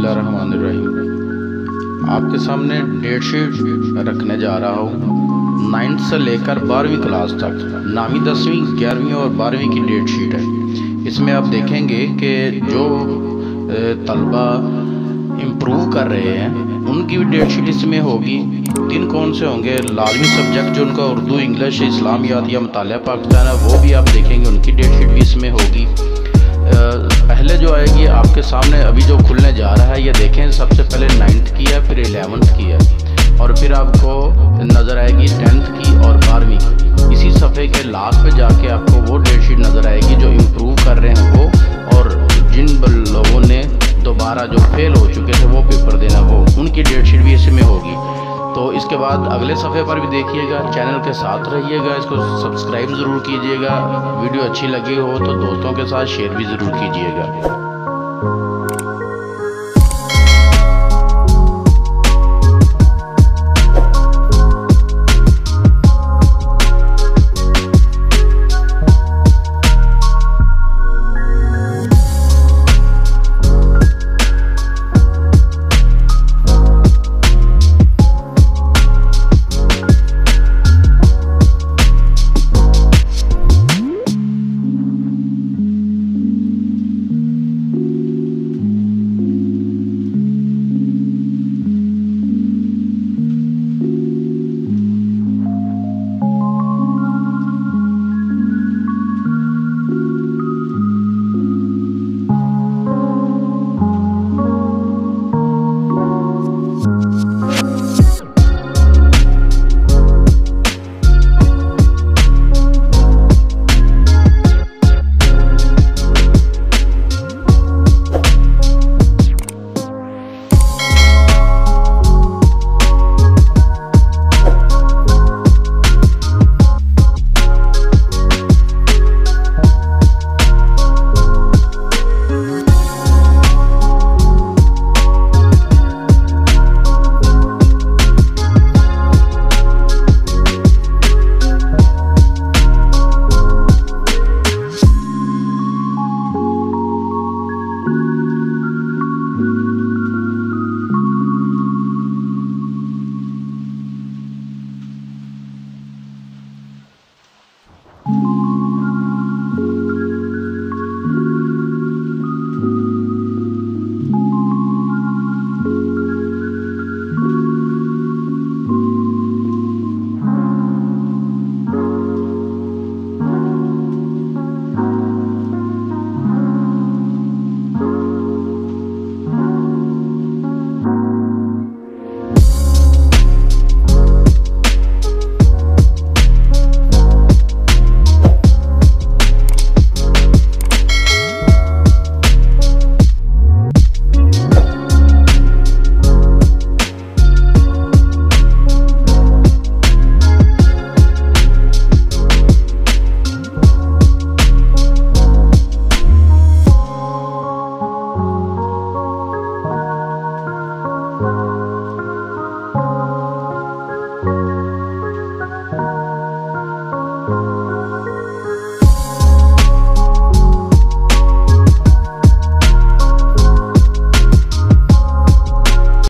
बिस्मिल्लाहिर्रहमानिर्रहीम। आपके सामने डेट शीट रखने जा रहा हूँ 9th से लेकर 12वीं क्लास तक, नामी 10वीं 11वीं और 12वीं की डेट शीट है। इसमें आप देखेंगे कि जो तलबा इम्प्रूव कर रहे हैं उनकी भी डेट शीट इसमें होगी। दिन कौन से होंगे? लाजमी सब्जेक्ट जो उनका उर्दू, इंग्लिश, इस्लामियात या मुतालिया पाकिस्तान है वो भी आप देखेंगे, उनकी डेट शीट भी इसमें होगी। पहले जो आएगी आपके सामने अभी जो खुलने जा रहा है, ये देखें, सबसे पहले 9th की है, फिर 11th की है और फिर आपको नज़र आएगी 10th की और 12वीं की। इसी सफ़े के लास्ट पे जाके आपको वो डेट शीट नज़र आएगी जो इम्प्रूव कर रहे हैं वो, और जिन लोगों ने दोबारा जो फेल हो चुके थे वो पेपर देना वो, उनकी डेट शीट भी इसमें होगी। तो इसके बाद अगले सफ़े पर भी देखिएगा, चैनल के साथ रहिएगा, इसको सब्सक्राइब ज़रूर कीजिएगा। वीडियो अच्छी लगी हो तो दोस्तों के साथ शेयर भी ज़रूर कीजिएगा।